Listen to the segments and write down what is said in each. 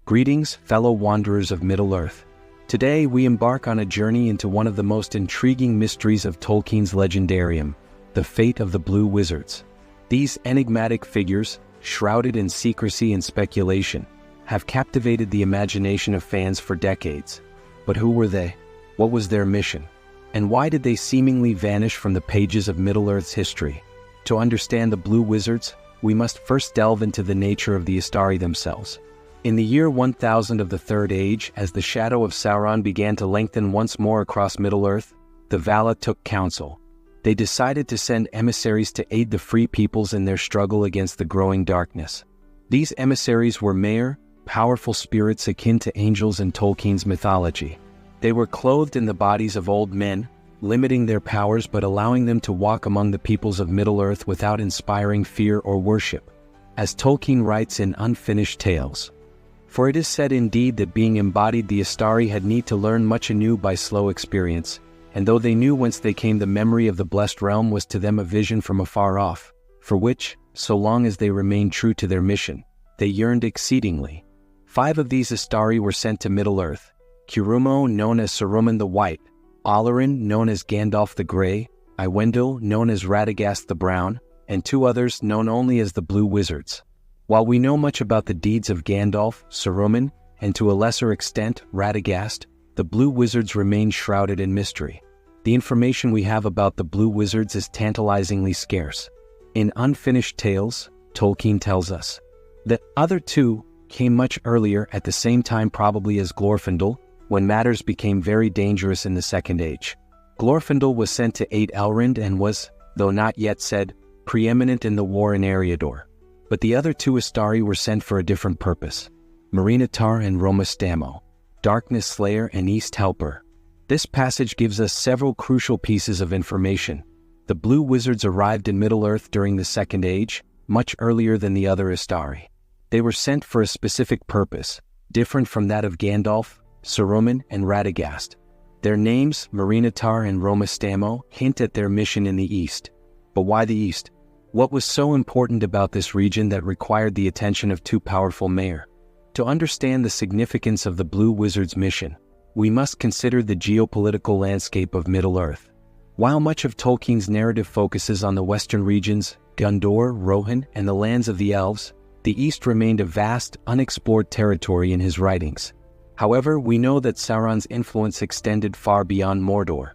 Greetings, fellow wanderers of Middle-earth. Today we embark on a journey into one of the most intriguing mysteries of Tolkien's legendarium, the fate of the Blue Wizards. These enigmatic figures, shrouded in secrecy and speculation, have captivated the imagination of fans for decades. But who were they? What was their mission? And why did they seemingly vanish from the pages of Middle-earth's history? To understand the Blue Wizards, we must first delve into the nature of the Istari themselves. In the year 1000 of the Third Age, as the shadow of Sauron began to lengthen once more across Middle-earth, the Valar took counsel. They decided to send emissaries to aid the free peoples in their struggle against the growing darkness. These emissaries were Maiar, powerful spirits akin to angels in Tolkien's mythology. They were clothed in the bodies of old men, limiting their powers but allowing them to walk among the peoples of Middle-earth without inspiring fear or worship. As Tolkien writes in Unfinished Tales, "For it is said indeed that being embodied the Istari had need to learn much anew by slow experience, and though they knew whence they came, the memory of the blessed realm was to them a vision from afar off, for which, so long as they remained true to their mission, they yearned exceedingly." 5 of these Istari were sent to Middle-earth: Curumo, known as Saruman the White; Olorin, known as Gandalf the Grey; Iwendil, known as Radagast the Brown, and 2 others known only as the Blue Wizards. While we know much about the deeds of Gandalf, Saruman, and to a lesser extent Radagast, the Blue Wizards remain shrouded in mystery. The information we have about the Blue Wizards is tantalizingly scarce. In Unfinished Tales, Tolkien tells us, "The other 2 came much earlier, at the same time probably as Glorfindel, when matters became very dangerous in the Second Age. Glorfindel was sent to aid Elrond and was, though not yet said, preeminent in the war in Eriador. But the other 2 Istari were sent for a different purpose: Marinatar and Romastamo, Darkness Slayer and East Helper." This passage gives us several crucial pieces of information. The Blue Wizards arrived in Middle-earth during the Second Age, much earlier than the other Istari. They were sent for a specific purpose, different from that of Gandalf, Saruman, and Radagast. Their names, Marinatar and Romastamo, hint at their mission in the East. But why the East? What was so important about this region that required the attention of 2 powerful Maiar? To understand the significance of the Blue Wizards' mission, we must consider the geopolitical landscape of Middle-earth. While much of Tolkien's narrative focuses on the western regions, Gondor, Rohan, and the lands of the Elves, the East remained a vast, unexplored territory in his writings. However, we know that Sauron's influence extended far beyond Mordor.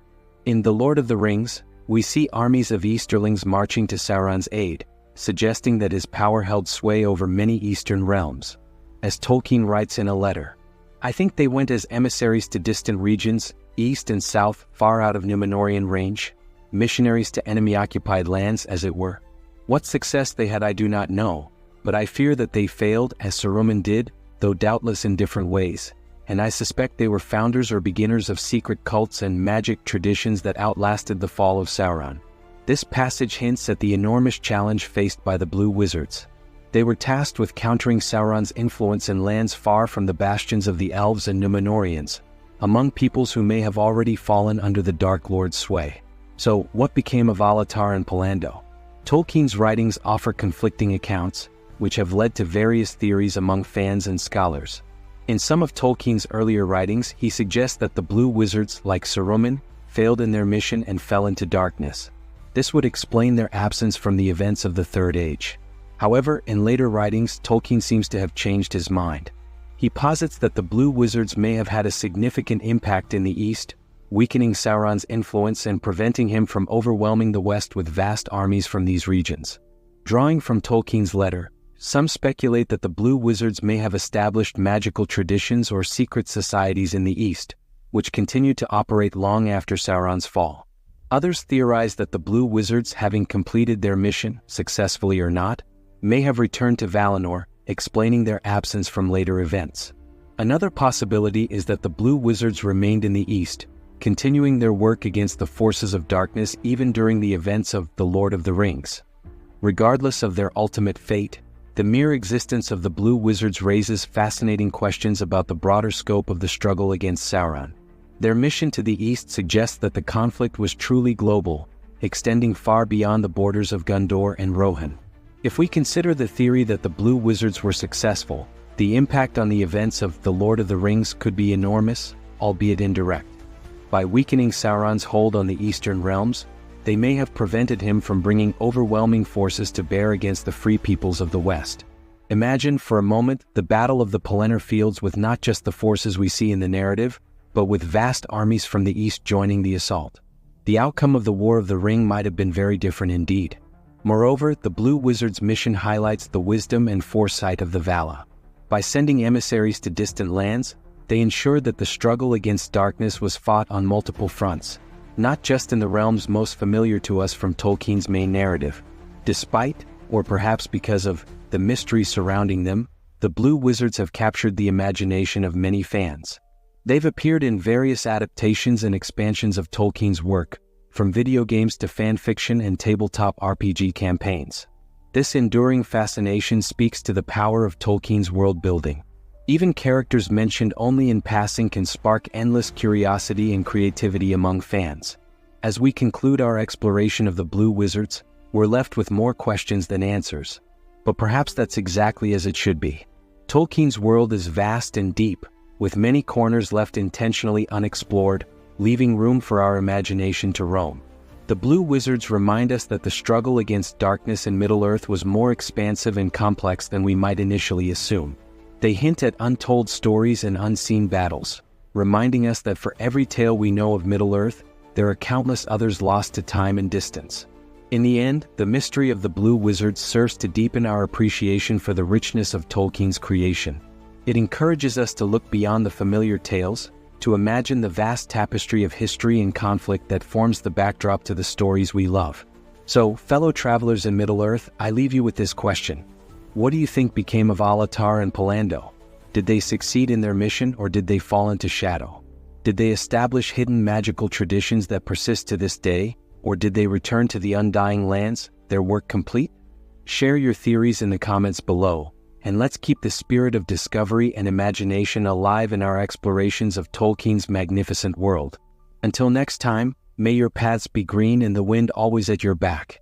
In The Lord of the Rings, we see armies of Easterlings marching to Sauron's aid, suggesting that his power held sway over many eastern realms. As Tolkien writes in a letter, "I think they went as emissaries to distant regions, east and south, far out of Númenórean range, missionaries to enemy-occupied lands, as it were. What success they had I do not know, but I fear that they failed, as Saruman did, though doubtless in different ways. And I suspect they were founders or beginners of secret cults and magic traditions that outlasted the fall of Sauron." This passage hints at the enormous challenge faced by the Blue Wizards. They were tasked with countering Sauron's influence in lands far from the bastions of the Elves and Númenóreans, among peoples who may have already fallen under the Dark Lord's sway. So, what became of Alatar and Palando? Tolkien's writings offer conflicting accounts, which have led to various theories among fans and scholars. In some of Tolkien's earlier writings, he suggests that the Blue Wizards, like Saruman, failed in their mission and fell into darkness. This would explain their absence from the events of the Third Age. However, in later writings, Tolkien seems to have changed his mind. He posits that the Blue Wizards may have had a significant impact in the East, weakening Sauron's influence and preventing him from overwhelming the West with vast armies from these regions. Drawing from Tolkien's letter, some speculate that the Blue Wizards may have established magical traditions or secret societies in the East, which continued to operate long after Sauron's fall. Others theorize that the Blue Wizards, having completed their mission, successfully or not, may have returned to Valinor, explaining their absence from later events. Another possibility is that the Blue Wizards remained in the East, continuing their work against the forces of darkness even during the events of The Lord of the Rings. Regardless of their ultimate fate, the mere existence of the Blue Wizards raises fascinating questions about the broader scope of the struggle against Sauron. Their mission to the east suggests that the conflict was truly global, extending far beyond the borders of Gondor and Rohan. If we consider the theory that the Blue Wizards were successful, The impact on the events of The Lord of the Rings could be enormous, albeit indirect. By weakening Sauron's hold on the Eastern realms, they may have prevented him from bringing overwhelming forces to bear against the free peoples of the West. Imagine for a moment the Battle of the Pelennor Fields with not just the forces we see in the narrative, but with vast armies from the East joining the assault. The outcome of the War of the Ring might have been very different indeed. Moreover, the Blue Wizard's mission highlights the wisdom and foresight of the Valar. By sending emissaries to distant lands, they ensured that the struggle against darkness was fought on multiple fronts, not just in the realms most familiar to us from Tolkien's main narrative. Despite, or perhaps because of, the mystery surrounding them, the Blue Wizards have captured the imagination of many fans. They've appeared in various adaptations and expansions of Tolkien's work, from video games to fan fiction and tabletop RPG campaigns. This enduring fascination speaks to the power of Tolkien's world building. Even characters mentioned only in passing can spark endless curiosity and creativity among fans. As we conclude our exploration of the Blue Wizards, we're left with more questions than answers. But perhaps that's exactly as it should be. Tolkien's world is vast and deep, with many corners left intentionally unexplored, leaving room for our imagination to roam. The Blue Wizards remind us that the struggle against darkness in Middle-earth was more expansive and complex than we might initially assume. They hint at untold stories and unseen battles, reminding us that for every tale we know of Middle-earth, there are countless others lost to time and distance. In the end, the mystery of the Blue Wizards serves to deepen our appreciation for the richness of Tolkien's creation. It encourages us to look beyond the familiar tales, to imagine the vast tapestry of history and conflict that forms the backdrop to the stories we love. So, fellow travelers in Middle-earth, I leave you with this question. What do you think became of LOTR and Pelennor? Did they succeed in their mission, or did they fall into shadow? Did they establish hidden magical traditions that persist to this day, or did they return to the undying lands, their work complete? Share your theories in the comments below, and let's keep the spirit of discovery and imagination alive in our explorations of Tolkien's magnificent world. Until next time, may your paths be green and the wind always at your back.